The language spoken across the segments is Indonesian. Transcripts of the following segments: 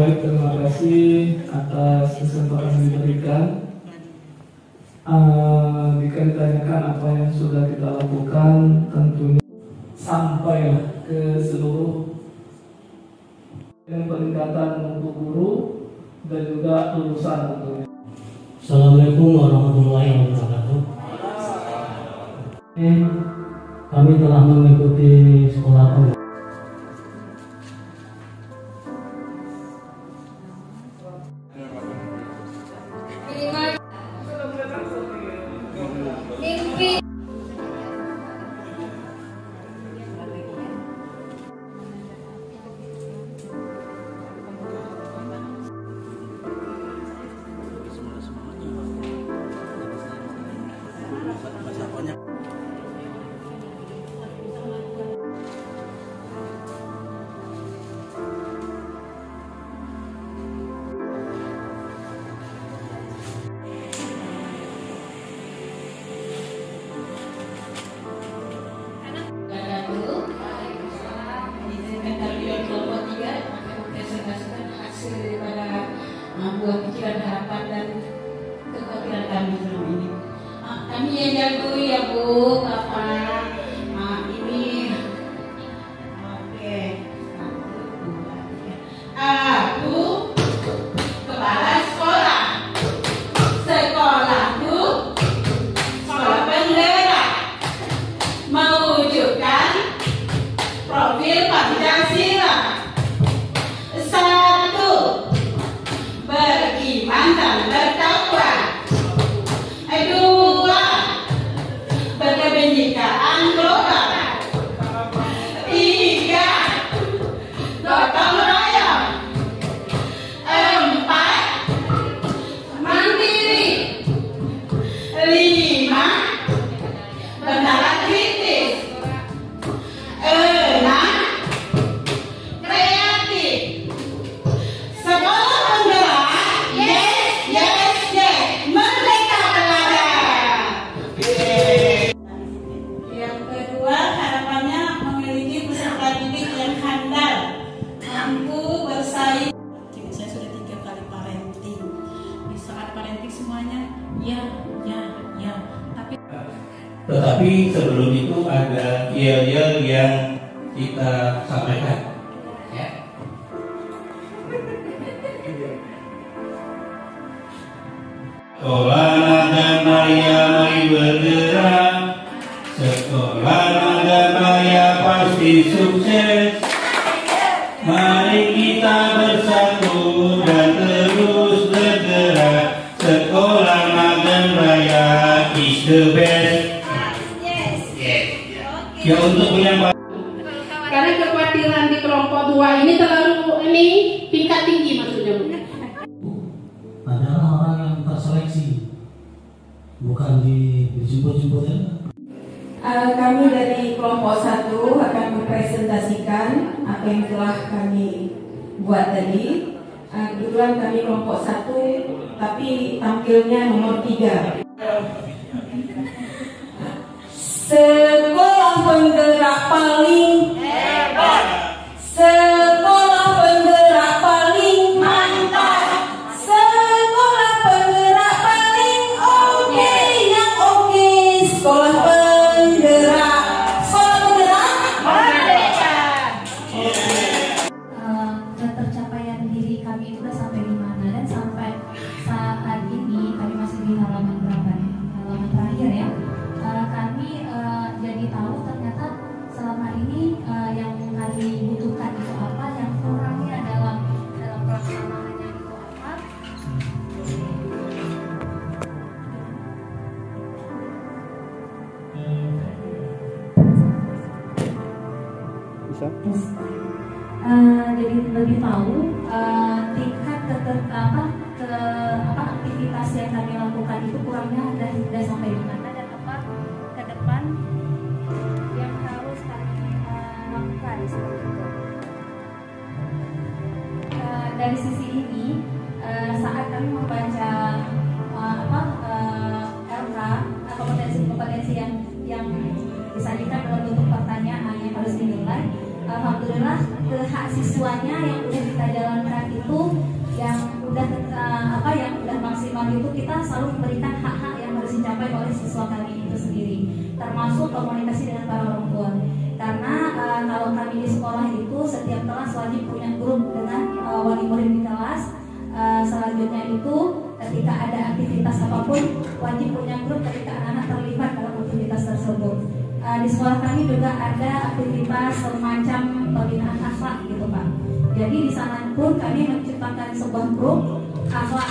Baik, terima kasih atas kesempatan yang diberikan. Jika ditanyakan apa yang sudah kita lakukan, tentunya sampai ke seluruh peningkatan untuk guru dan juga lulusan tentunya. Assalamualaikum warahmatullahi wabarakatuh. Kami telah mengikuti sekolah pengembangan. Buah pikiran, harapan dan kekhawatiran kami selama ini. Kami yang jago ya Bu, Bapak. Ini oke. Aku kepala sekolah. Sekolahku sekolah penggerak, mewujudkan profil Pancasila. Beriman dan bertakwa. 2. Berkebinekaan global. 3. Gotong royong. 4. Mandiri. 5. Bernalar kritis. 6. Kreatif. Tetapi sebelum itu ada yel-yel yang kita sampaikan. Ya. Sekolah nada maya mari bergerak, sekolah nada maya pasti sukses. Mari kita bersatu dan terus bergerak. Sekolah Magang Raya is the best. Ya, untuk menyampaikan karena kekhawatiran di kelompok 2 ini terlalu tingkat tinggi maksudnya. Adalah orang yang terseleksi, bukan dijemput-jemput ya. Kami dari kelompok 1 akan mempresentasikan apa yang telah kami buat tadi. Kebetulan kami kelompok 1, tapi tampilnya nomor 3. Sekolah penggerak paling hebat. Sekolah penggerak paling mantap. Sekolah penggerak paling oke, yang oke. Sekolah penggerak. Sekolah penggerak merdeka. Ketercapaian diri kami itu udah sampai di mana, dan sampai saat ini kami masih di halaman berapa nih? Halaman terakhir ya. Kami jadi tahu ternyata selama ini yang kami butuhkan itu apa, yang kurangnya dalam pelaksanaannya itu apa. Bisa? Jadi lebih tahu tingkat aktivitas yang kami lakukan itu kurangnya sudah sampai di mana, dan apa ke depan yang harus kami lakukan seperti itu. Dari sisi ini saat kami membaca RK atau kompetensi yang disajikan dalam bentuk pertanyaan yang harus dinilai, alhamdulillah hak siswanya yang sudah kita jalankan itu maksimal itu kita selalu memberikan hak-hak yang harus dicapai oleh siswa kami itu sendiri, termasuk komunikasi dengan para orang tua. Karena kalau kami di sekolah itu setiap kelas wajib punya grup dengan wali murid di kelas. Selanjutnya itu ketika ada aktivitas apapun wajib punya grup ketika anak-anak terlibat dalam aktivitas tersebut. Di sekolah kami juga ada aktivitas semacam pembinaan akhlak gitu Pak. Jadi di sana pun kami menciptakan sebuah grup akhlak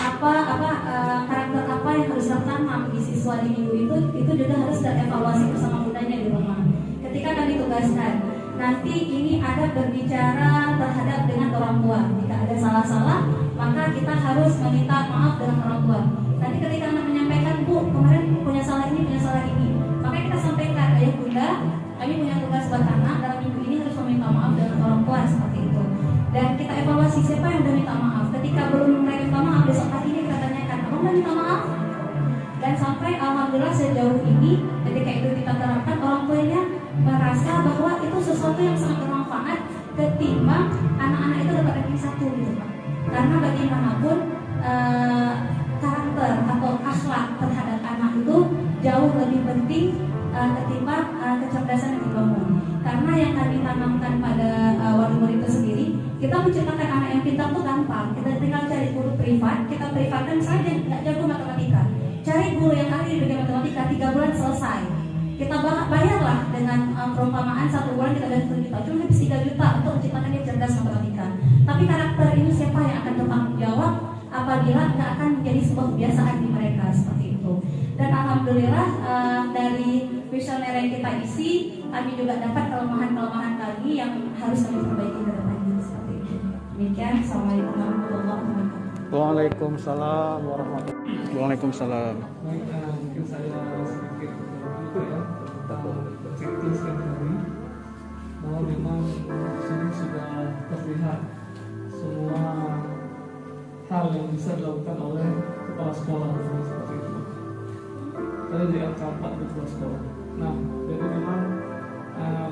karakter apa yang harus tertanam di siswa di minggu itu juga harus dievaluasi bersama bundanya di rumah. Ketika kami tugaskan, nanti ini ada berbicara terhadap dengan orang tua. Jika ada salah-salah, maka kita harus meminta maaf dengan orang tua. Nanti ketika anak menyampaikan, Bu, kemarin punya salah ini, maka kita sampaikan, ayah bunda, kami punya tugas buat anak dalam minggu ini harus meminta maaf dengan orang tua seperti itu. Dan kita evaluasi siapa yang sudah minta maaf. Ketika belum mereka minta maaf, besok hari ini kita tanyakan, abang udah minta maaf? Dan sampai alhamdulillah sejauh ini, ketika itu kita terapkan, orang tuanya merasa bahwa itu sesuatu yang sangat bermanfaat ketimbang anak-anak itu dapat ranking 1 gitu Pak. Karena bagaimanapun karakter atau akhlak terhadap anak itu jauh lebih penting ketimbang kecerdasan yang dibangun. Karena yang kami tanamkan pada wali murid itu sendiri, kita menciptakan anak yang pintar itu gampang. Kita tinggal cari guru privat, kita privatkan saja, nggak jago matematika. Cari guru yang ahli di bidang matematika, 3 bulan selesai. Kita bayarlah dengan perumpamaan 1 bulan kita bayar 1 juta, cuma habis 3 juta untuk menciptakan dia cerdas matematika. Tapi karakter ini siapa yang akan bertanggung jawab apabila nggak akan menjadi sebuah kebiasaan di mereka seperti itu. Dan alhamdulillah dari visioner yang kita isi, kami juga dapat kelemahan-kelemahan kami yang harus kami perbaiki ke depannya seperti itu. Demikian, assalamualaikum warahmatullahi wabarakatuh. Waalaikumsalam warahmatullahi wabarakatuh. Waalaikumsalam. Mungkin saya sedikit itu ya tentang checklist yang tadi, bahwa memang di sini sudah terlihat semua hal yang bisa dilakukan oleh kepala sekolah seperti itu. Tadi di angka 4 di kepala sekolah. Nah, jadi memang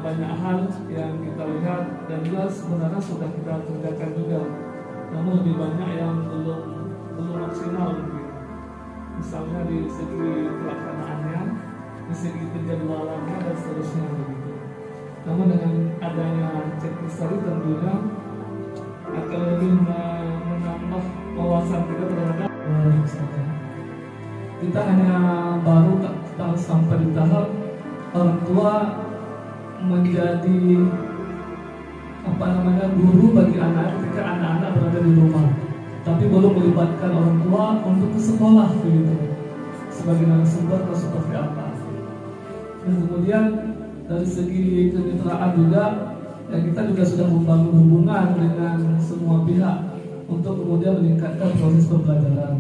banyak hal yang kita lihat dan juga sebenarnya sudah kita kerjakan juga, namun lebih banyak yang belum maksimal mungkin. Misalnya di segi pelaksanaannya, di segi penjadwalannya dan seterusnya begitu. Namun dengan adanya checklist tadi tentunya akan lebih menambah wawasan kita terhadap kita hanya baru sampai di tahap orang tua menjadi guru bagi anak ketika anak-anak berada di rumah, tapi belum melibatkan orang tua untuk ke sekolah begitu sebagai narasumber atau seperti apa. Dan kemudian dari segi kemitraan juga, ya kita juga sudah membangun hubungan dengan semua pihak untuk kemudian meningkatkan proses pembelajaran.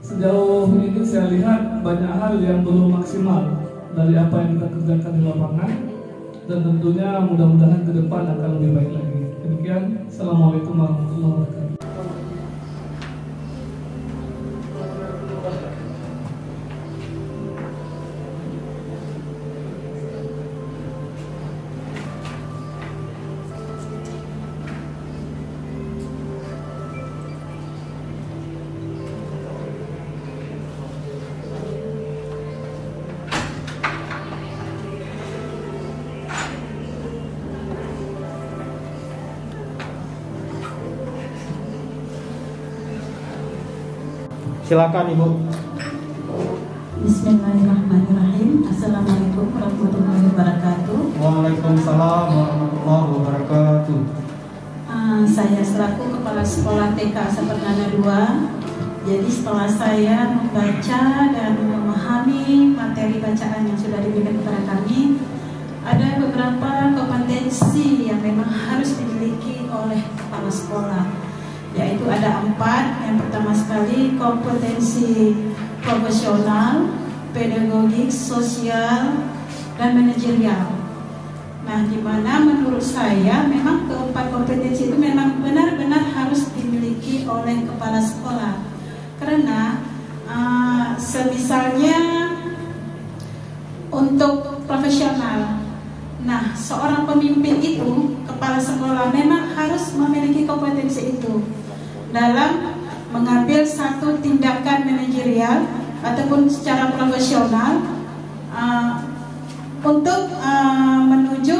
Sejauh ini saya lihat banyak hal yang belum maksimal dari apa yang kita kerjakan di lapangan, dan tentunya mudah-mudahan ke depan akan lebih baik lagi. Demikian, Assalamualaikum warahmatullahi wabarakatuh. Silakan Ibu. Bismillahirrahmanirrahim. Assalamualaikum warahmatullahi wabarakatuh. Waalaikumsalam warahmatullahi wabarakatuh. Saya selaku Kepala Sekolah TK Sapernana 2. Jadi setelah saya membaca dan memahami materi bacaan yang sudah diberikan kepada kami, ada beberapa kompetensi yang memang harus dimiliki oleh kepala sekolah, yaitu ada 4. Yang pertama sekali kompetensi profesional, pedagogik, sosial, dan manajerial. Nah, di mana menurut saya memang keempat kompetensi itu memang benar-benar harus dimiliki oleh kepala sekolah. Karena semisalnya untuk profesional, nah seorang pemimpin itu, kepala sekolah memang harus memiliki kompetensi itu dalam mengambil satu tindakan manajerial ataupun secara profesional untuk menuju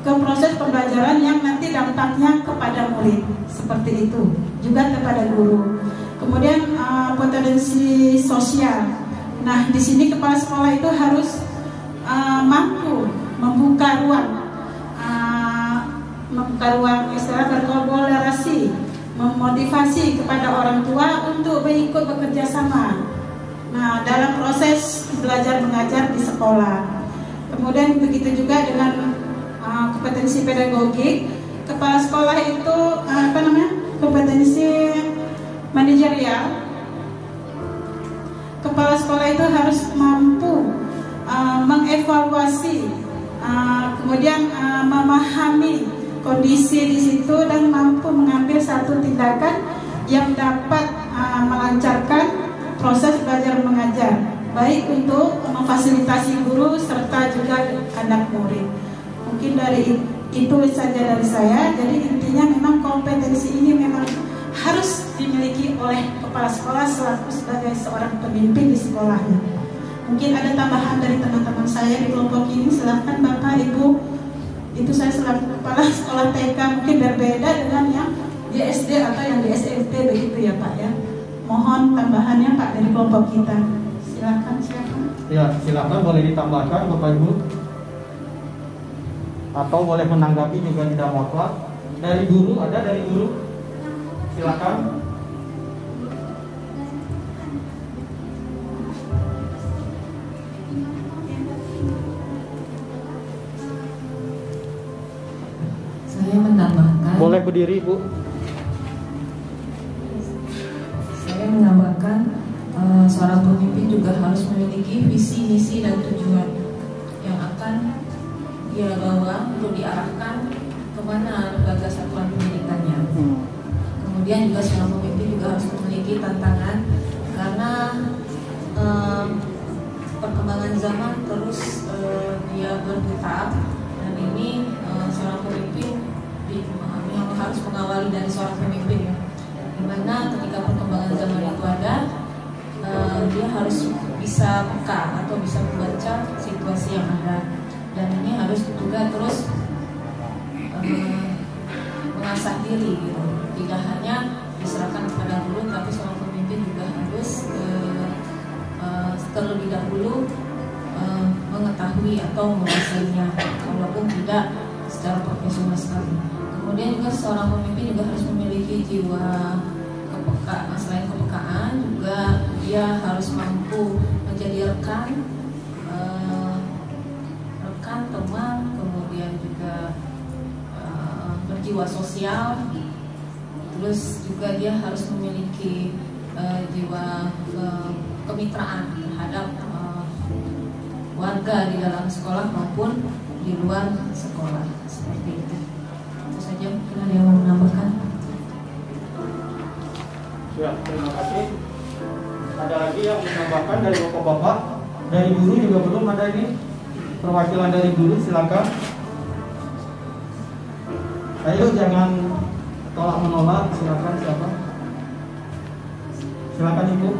ke proses pembelajaran yang nanti dampaknya kepada murid, seperti itu, juga kepada guru. Kemudian potensi sosial. Nah, di sini kepala sekolah itu harus mampu membuka ruang istilah berkolaborasi, memotivasi kepada orang tua untuk berikut bekerja sama. Nah, dalam proses belajar mengajar di sekolah. Kemudian begitu juga dengan kompetensi pedagogik, kepala sekolah itu kompetensi manajerial. Kepala sekolah itu harus mampu mengevaluasi, kemudian memahami kondisi di situ dan mampu mengambil satu tindakan yang dapat melancarkan proses belajar mengajar, baik untuk memfasilitasi guru serta juga anak murid. Mungkin dari itu saja dari saya. Jadi intinya memang kompetensi ini memang harus dimiliki oleh kepala sekolah selaku sebagai seorang pemimpin di sekolahnya. Mungkin ada tambahan dari teman-teman saya di kelompok ini. Silahkan Bapak Ibu. Itu saya selaku kepala sekolah TK, mungkin berbeda dengan yang di SD atau yang di SMP begitu ya Pak ya. Mohon tambahannya Pak dari kelompok kita. Silakan. Ya, silakan boleh ditambahkan Bapak Ibu. Atau boleh menanggapi juga tidak mutlak. Dari guru, ada dari guru? Silakan. Saya menambahkan. Boleh berdiri, Bu. Saya menambahkan seorang pemimpin juga harus memiliki visi, misi, dan tujuan yang akan dia bawa untuk diarahkan kemana lembaga satuan pendidikannya. Kemudian juga seorang pemimpin juga harus memiliki tantangan karena perkembangan zaman terus dia berputar, dan ini seorang pemimpin yang harus mengawali dari seorang pemimpin ya. Dimana ketika perkembangan zaman itu ada, dia harus bisa peka atau bisa membaca situasi yang ada, dan ini harus juga terus mengasah diri gitu. Tidak hanya diserahkan kepada guru, tapi seorang pemimpin juga harus terlebih dahulu mengetahui atau menguasainya, walaupun tidak secara profesional sekali. Kemudian juga seorang pemimpin juga harus memiliki jiwa kepekaan. Selain kepekaan, juga dia harus mampu menjadi rekan, teman, kemudian juga berjiwa sosial. Terus juga dia harus memiliki jiwa kemitraan terhadap warga di dalam sekolah maupun di luar sekolah, seperti itu. Itu saja, mungkin ada yang mau menambahkan. Ya, terima kasih. Ada lagi yang menambahkan dari bapak-bapak? Dari guru juga belum ada ini? Perwakilan dari guru, silakan. Ayo jangan tolak menolak, silakan siapa? Silakan Ibu.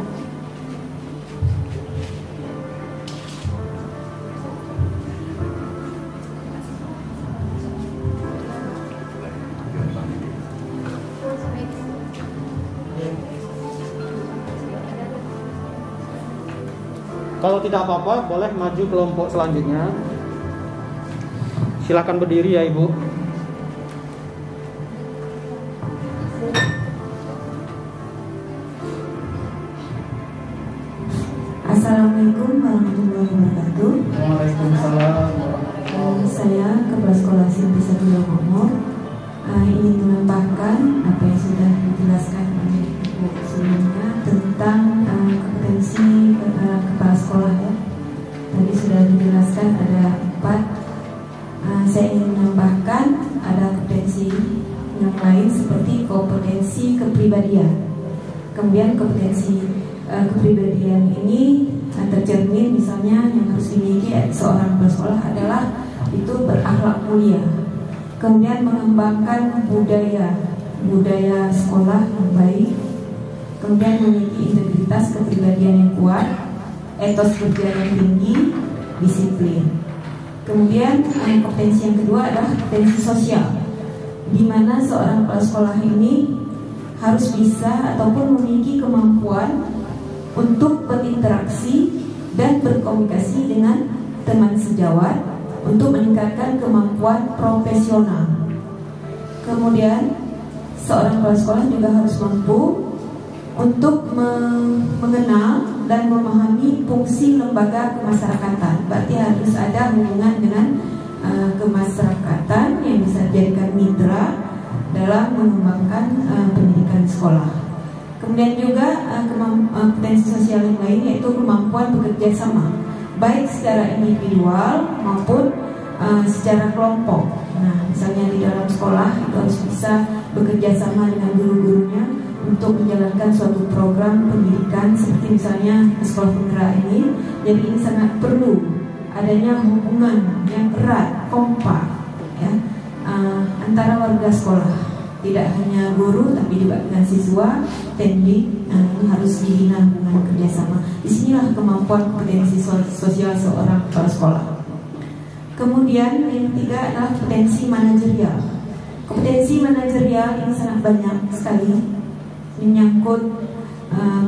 Kalau tidak apa-apa, boleh maju kelompok selanjutnya. Silakan berdiri ya Ibu. Assalamualaikum warahmatullahi wabarakatuh. Waalaikumsalam. Saya Kepala Sekolah Simpri 1 Lombok ingin menambahkan apa yang sudah dijelaskan oleh Ibu sebelumnya tentang kompetensi kepala sekolah ya. Tadi sudah dijelaskan ada 4. Saya ingin menambahkan ada kompetensi yang lain seperti kompetensi kepribadian. Kemudian kompetensi kepribadian ini tercermin misalnya yang harus dimiliki seorang kepala sekolah adalah itu berakhlak mulia. Kemudian mengembangkan budaya sekolah yang baik. kemudian memiliki integritas kepribadian yang kuat, etos kerja yang tinggi, disiplin. Kemudian kompetensi yang kedua adalah kompetensi sosial, di mana seorang kepala sekolah ini harus bisa ataupun memiliki kemampuan untuk berinteraksi dan berkomunikasi dengan teman sejawat untuk meningkatkan kemampuan profesional. Kemudian seorang kepala sekolah juga harus mampu untuk mengenal dan memahami fungsi lembaga kemasyarakatan. Berarti harus ada hubungan dengan kemasyarakatan yang bisa dijadikan mitra dalam mengembangkan pendidikan sekolah. Kemudian juga kompetensi sosial yang lain yaitu kemampuan bekerja sama, baik secara individual maupun secara kelompok. Nah, misalnya di dalam sekolah itu harus bisa bekerja sama dengan guru-gurunya untuk menjalankan suatu program pendidikan seperti misalnya sekolah penggerak ini. Jadi ini sangat perlu adanya hubungan yang erat, kompak ya, antara warga sekolah, tidak hanya guru tapi juga dengan siswa, tendik. Ini harus dibina hubungan kerjasama. Disinilah kemampuan kompetensi sosial seorang kepala sekolah. Kemudian yang ketiga adalah kompetensi manajerial. Kompetensi manajerial ini sangat banyak sekali, menyangkut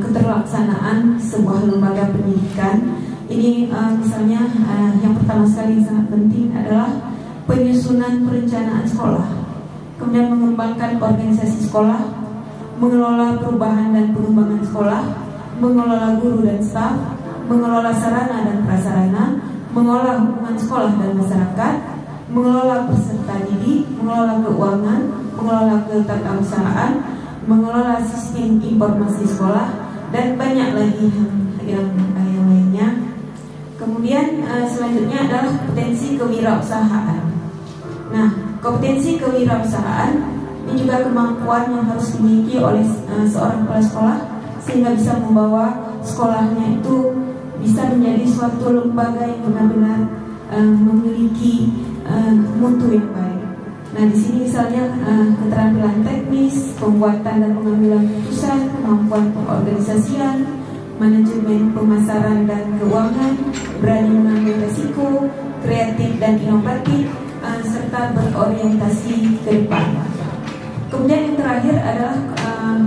keterlaksanaan sebuah lembaga pendidikan. Ini misalnya yang pertama sekali yang sangat penting adalah penyusunan perencanaan sekolah, kemudian mengembangkan organisasi sekolah, mengelola perubahan dan pengembangan sekolah, mengelola guru dan staf, mengelola sarana dan prasarana, mengelola hubungan sekolah dan masyarakat, mengelola peserta didik, mengelola keuangan, mengelola ketatanegaraan, mengelola sistem informasi sekolah, dan banyak lagi yang lainnya. Kemudian selanjutnya adalah kompetensi kewirausahaan. Nah, kompetensi kewirausahaan ini juga kemampuan yang harus dimiliki oleh seorang kepala sekolah sehingga bisa membawa sekolahnya itu bisa menjadi suatu lembaga yang benar-benar memiliki mutu yang baik. Nah, di sini misalnya keterampilan teknis, pembuatan dan pengambilan keputusan, kemampuan pengorganisasian, manajemen pemasaran dan keuangan, berani mengambil resiko, kreatif dan inovatif, serta berorientasi ke depan. Kemudian yang terakhir adalah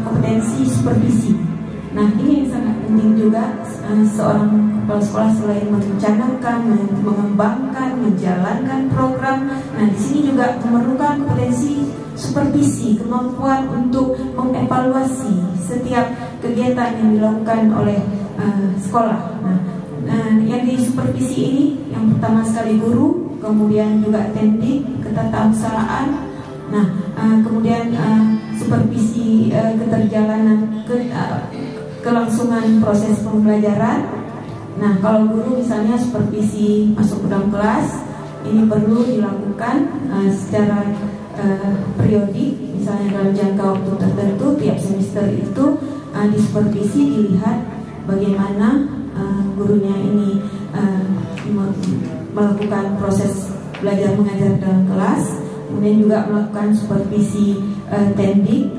kompetensi supervisi. Nah, ini yang sangat penting juga. Seorang kepala sekolah selain merencanakan, mengembangkan, menjalankan program, nah di sini juga memerlukan kompetensi supervisi, kemampuan untuk mengevaluasi setiap kegiatan yang dilakukan oleh sekolah. Nah, yang di supervisi ini yang pertama sekali guru, kemudian juga tendik, ketatausahaan. Nah, kemudian supervisi keterjalanan kelangsungan proses pembelajaran. Nah, kalau guru misalnya supervisi masuk ke dalam kelas, ini perlu dilakukan secara periodik, misalnya dalam jangka waktu tertentu tiap semester itu disupervisi, dilihat bagaimana gurunya ini melakukan proses belajar mengajar dalam kelas. Kemudian juga melakukan supervisi tendik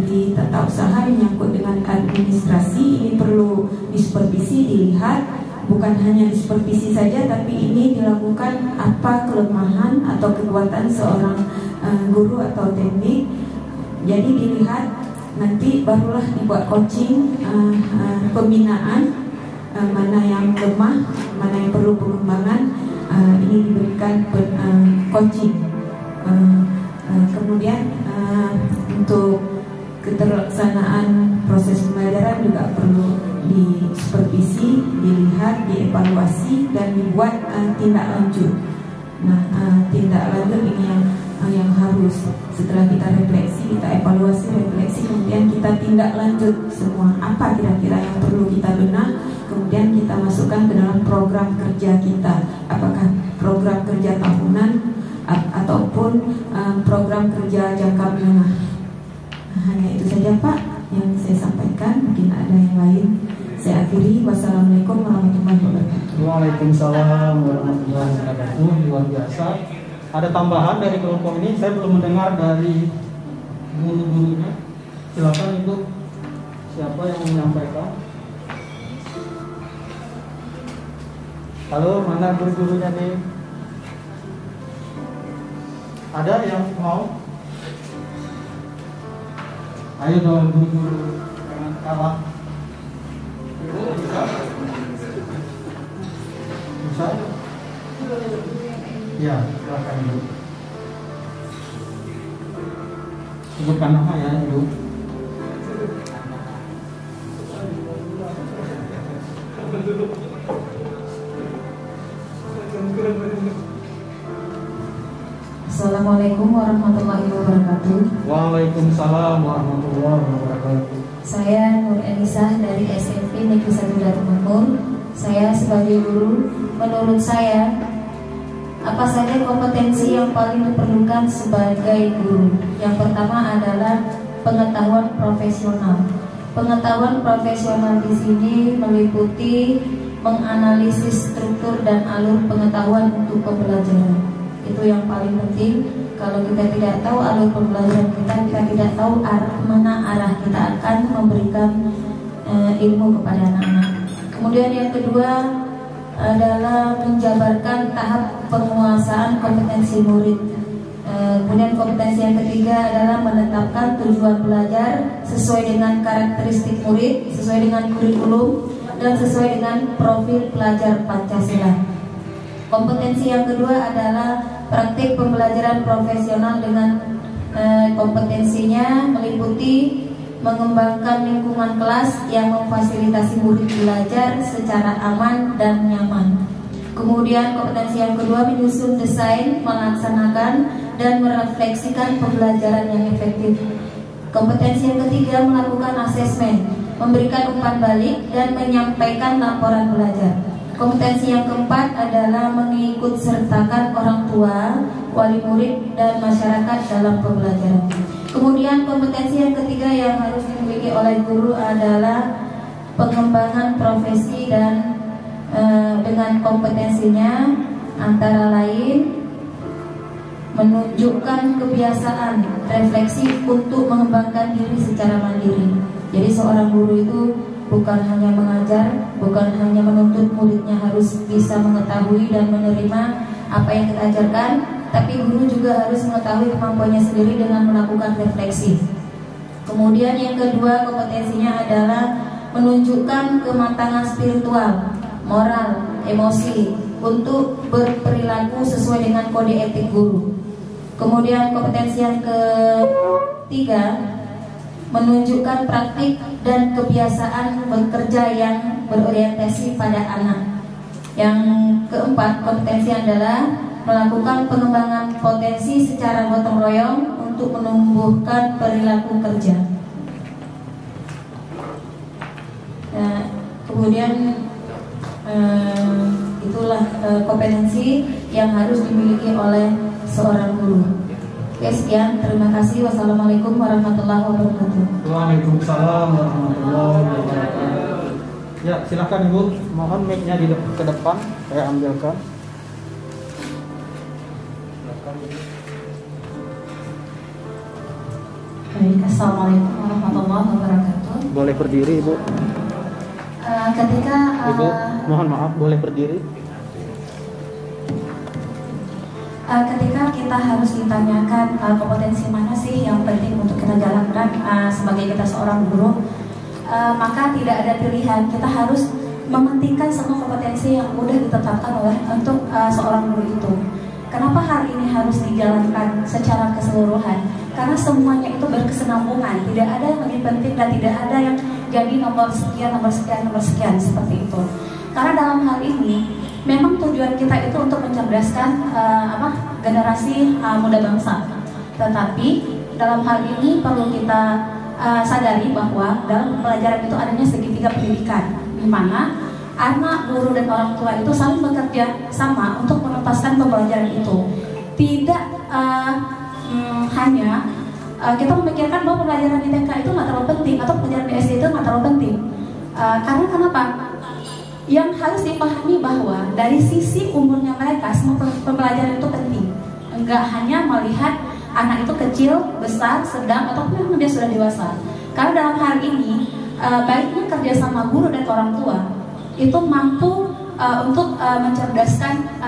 di tata usaha yang menyangkut dengan administrasi. Ini perlu disupervisi, dilihat, bukan hanya disupervisi saja, tapi ini dilakukan apa kelemahan atau kekuatan seorang guru atau tendik. Jadi dilihat, nanti barulah dibuat coaching, pembinaan, mana yang lemah, mana yang perlu pengembangan, ini diberikan coaching. Kemudian untuk keterlaksanaan proses pembelajaran juga perlu disupervisi, dilihat, dievaluasi, dan dibuat tindak lanjut. Nah, tindak lanjut ini yang harus setelah kita refleksi, kita evaluasi, refleksi, kemudian kita tindak lanjut semua apa kira-kira yang perlu kita benah, kemudian kita masukkan ke dalam program kerja kita, apakah program kerja tahunan ataupun program kerja jangka menengah. Hanya itu saja Pak yang saya sampaikan, mungkin ada yang lain. Saya akhiri. Wassalamualaikum warahmatullahi wabarakatuh. Waalaikumsalam warahmatullahi wabarakatuh. Luar biasa. Ada tambahan dari kelompok ini, saya belum mendengar dari guru-gurunya. Silakan Ibu. Siapa yang menyampaikan? Halo, mana guru-gurunya nih? Ada yang mau? Ayo dong guru-guru, jangan kalah. Bisa? Ya, silakan Ibu. Sebutkan nama ya Ibu. Assalamualaikum warahmatullahi wabarakatuh. Waalaikumsalam warahmatullahi wabarakatuh. Saya Nur Enisah dari SMP Negeri 1 Darumakmur. Saya sebagai guru, menurut saya apa saja kompetensi yang paling diperlukan sebagai guru? Yang pertama adalah pengetahuan profesional. Pengetahuan profesional di sini meliputi menganalisis struktur dan alur pengetahuan untuk pembelajaran. Itu yang paling penting. Kalau kita tidak tahu alur pembelajaran kita tidak tahu kemana arah kita akan memberikan ilmu kepada anak-anak. Kemudian yang kedua adalah menjabarkan tahap penguasaan kompetensi murid. Kemudian kompetensi yang ketiga adalah menetapkan tujuan belajar sesuai dengan karakteristik murid, sesuai dengan kurikulum, dan sesuai dengan profil pelajar Pancasila. Kompetensi yang kedua adalah praktik pembelajaran profesional dengan kompetensinya meliputi mengembangkan lingkungan kelas yang memfasilitasi murid belajar secara aman dan nyaman. Kemudian kompetensi yang kedua menyusun desain, melaksanakan dan merefleksikan pembelajaran yang efektif. Kompetensi yang ketiga melakukan asesmen, memberikan umpan balik dan menyampaikan laporan belajar. Kompetensi yang keempat adalah mengikut sertakan orang tua, wali murid, dan masyarakat dalam pembelajaran. Kemudian kompetensi yang ketiga yang harus dimiliki oleh guru adalah pengembangan profesi dan dengan kompetensinya antara lain menunjukkan kebiasaan refleksi untuk mengembangkan diri secara mandiri. Jadi seorang guru itu bukan hanya mengajar, bukan hanya menuntut muridnya harus bisa mengetahui dan menerima apa yang kita ajarkan, tapi guru juga harus mengetahui kemampuannya sendiri dengan melakukan refleksi. Kemudian yang kedua kompetensinya adalah menunjukkan kematangan spiritual, moral, emosi untuk berperilaku sesuai dengan kode etik guru. Kemudian kompetensi yang ketiga menunjukkan praktik dan kebiasaan bekerja yang berorientasi pada anak. Yang keempat kompetensi adalah melakukan pengembangan potensi secara gotong royong untuk menumbuhkan perilaku kerja. Kemudian itulah kompetensi yang harus dimiliki oleh seorang guru. Oke, sekian, terima kasih. Wassalamualaikum warahmatullahi wabarakatuh. Waalaikumsalam warahmatullahi wabarakatuh. Ya, silakan Ibu, mohon mic-nya ke depan, saya ambilkan. Baik, assalamualaikum warahmatullahi wabarakatuh. Boleh berdiri Ibu. Ibu, mohon maaf, boleh berdiri. Ketika kita harus ditanyakan kompetensi mana sih yang penting untuk kita jalankan sebagai kita seorang guru, maka tidak ada pilihan. Kita harus mementingkan semua kompetensi yang sudah ditetapkan oleh untuk seorang guru itu. Kenapa hal ini harus dijalankan secara keseluruhan? Karena semuanya itu berkesinambungan. Tidak ada yang lebih penting dan tidak ada yang jadi nomor sekian, nomor sekian, nomor sekian seperti itu. Karena dalam hal ini memang tujuan kita itu untuk mencerdaskan generasi muda bangsa. Tetapi dalam hal ini perlu kita sadari bahwa dalam pembelajaran itu adanya segitiga pendidikan, di mana anak, guru, dan orang tua itu saling bekerja sama untuk menuntaskan pembelajaran itu. Tidak hanya kita memikirkan bahwa pembelajaran di TK itu nggak terlalu penting atau pembelajaran di SD itu nggak terlalu penting. Karena kenapa? Yang harus dipahami bahwa dari sisi umurnya mereka semua pembelajaran itu penting. Enggak hanya melihat anak itu kecil, besar, sedang, ataupun dia sudah dewasa. Karena dalam hal ini baiknya kerjasama guru dan orang tua itu mampu untuk mencerdaskan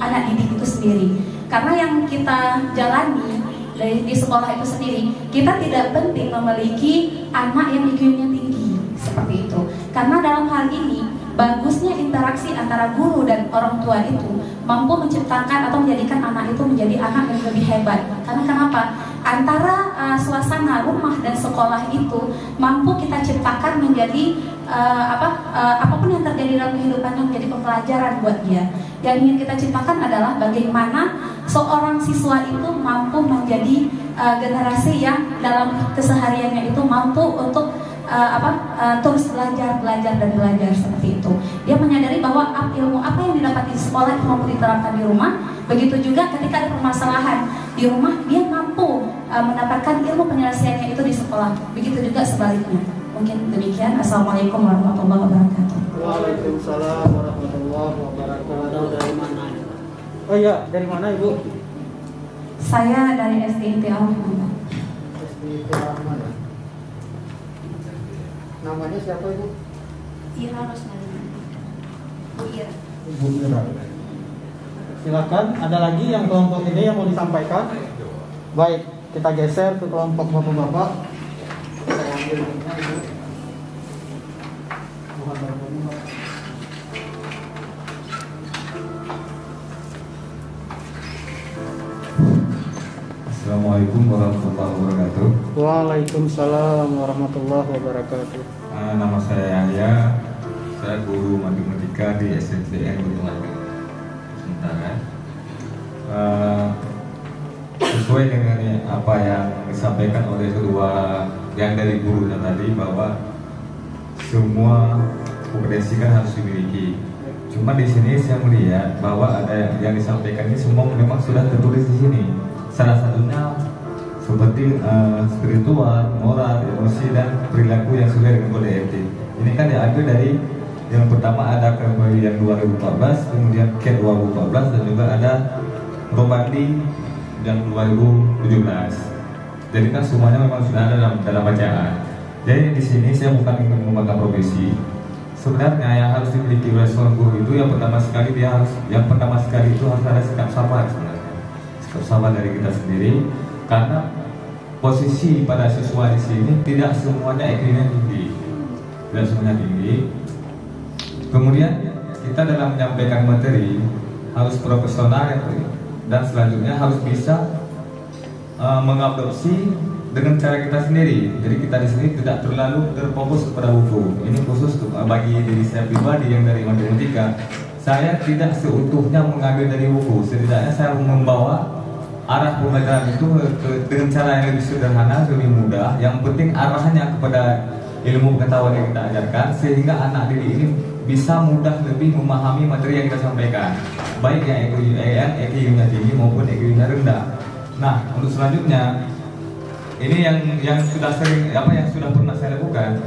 anak didik itu sendiri. Karena yang kita jalani di sekolah itu sendiri, kita tidak penting memiliki anak yang IQ-nya tinggi seperti itu. Karena dalam hal ini bagusnya interaksi antara guru dan orang tua itu mampu menciptakan atau menjadikan anak itu menjadi anak yang lebih hebat. Karena kenapa? Antara suasana rumah dan sekolah itu mampu kita ciptakan menjadi apapun yang terjadi dalam kehidupannya menjadi pembelajaran buat dia. Yang ingin kita ciptakan adalah bagaimana seorang siswa itu mampu menjadi generasi yang dalam kesehariannya itu mampu untuk terus belajar seperti itu. Dia menyadari bahwa ilmu apa yang didapat di sekolah itu mampu diterapkan di rumah. Begitu juga ketika ada permasalahan di rumah, dia mampu mendapatkan ilmu penyelesaiannya itu di sekolah. Begitu juga sebaliknya. Mungkin demikian. Assalamualaikum warahmatullahi wabarakatuh. Waalaikumsalam warahmatullahi wabarakatuh. Dari mana? Oh iya, dari mana Ibu? Saya dari SDIT Al-Rahman. SDIT Al-Rahman ya. Namanya siapa Ibu? Ira Rosmali. Bu Ira. Ibu Ira. Silakan, ada lagi yang kelompok ini yang mau disampaikan? Baik, kita geser ke kelompok bapak-bapak. Saya ambil mic-nya, Ibu. Mohon bantuannya, Pak. Assalamualaikum warahmatullahi wabarakatuh. Waalaikumsalam warahmatullahi wabarakatuh. Nama saya Yahya. Saya guru matematika di SMPN Gunung Agung. Sementara sesuai dengan apa yang disampaikan oleh kedua yang dari guru tadi, bahwa semua kompetensi kan harus dimiliki. Cuma di sini saya melihat bahwa ada yang disampaikan ini semua memang sudah tertulis di sini. Salah satunya seperti spiritual, moral, emosi, dan perilaku yang sesuai dengan kode etik. Ini kan diambil dari yang pertama ada KBI yang 2014, kemudian KED 2014, dan juga ada Robandi yang 2017. Jadi kan semuanya memang sudah ada dalam bacaan. Jadi di sini saya bukan ingin membanggakan profesi. Sebenarnya yang harus dimiliki oleh seorang guru itu yang pertama sekali itu harus ada sikap sabar sebenarnya. Sikap sabar dari kita sendiri, karena posisi pada siswa di sini tidak semuanya IQ-nya tinggi, tidak semuanya tinggi. Kemudian kita dalam menyampaikan materi harus profesional dan selanjutnya harus bisa mengadopsi dengan cara kita sendiri. Jadi kita di sini tidak terlalu terfokus kepada buku. Ini khusus bagi diri saya pribadi yang dari matematika. Saya tidak seutuhnya mengambil dari buku. Setidaknya saya membawa arah pembelajaran itu dengan cara yang lebih sederhana, lebih mudah. Yang penting arahnya kepada ilmu pengetahuan yang kita ajarkan, sehingga anak didik ini bisa mudah lebih memahami materi yang kita sampaikan, baik yang EQ-nya tinggi maupun EQ-nya rendah. Nah, untuk selanjutnya ini yang sudah pernah saya lakukan.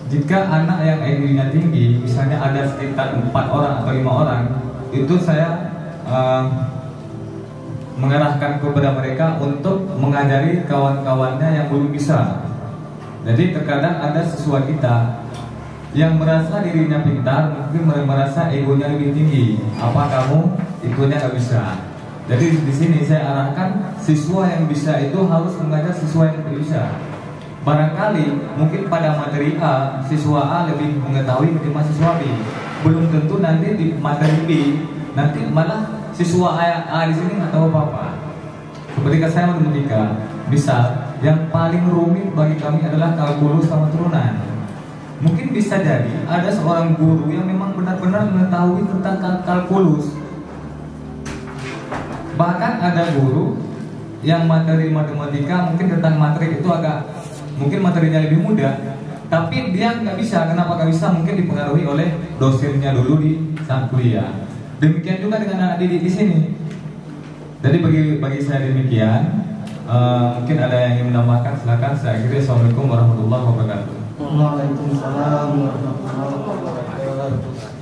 Jika anak yang EQ-nya tinggi, misalnya ada sekitar 4 orang atau 5 orang, itu saya mengarahkan kepada mereka untuk mengajari kawan-kawannya yang belum bisa. Jadi terkadang ada siswa kita yang merasa dirinya pintar, mungkin merasa egonya lebih tinggi. Apa kamu egonya nggak bisa? Jadi di sini saya arahkan siswa yang bisa itu harus mengajar siswa yang tidak bisa. Barangkali mungkin pada materi A, siswa A lebih mengetahui ketimbang siswa B. Belum tentu nanti di materi B, nanti malah siswa A di sini nggak tahu apa-apa. Seperti saya matematika, misal yang paling rumit bagi kami adalah kalkulus sama turunan. Mungkin bisa jadi ada seorang guru yang memang benar-benar mengetahui tentang kalkulus. Bahkan ada guru yang materi matematika mungkin tentang materi itu mungkin materinya lebih mudah, tapi dia nggak bisa. Kenapa nggak bisa? Mungkin dipengaruhi oleh dosennya dulu di saat kuliah. Demikian juga dengan anak didik di sini. Jadi bagi saya demikian. Mungkin ada yang ingin menambahkan, silakan. Saya akhiri. Assalamualaikum warahmatullahi wabarakatuh. Waalaikumsalam warahmatullahi wabarakatuh.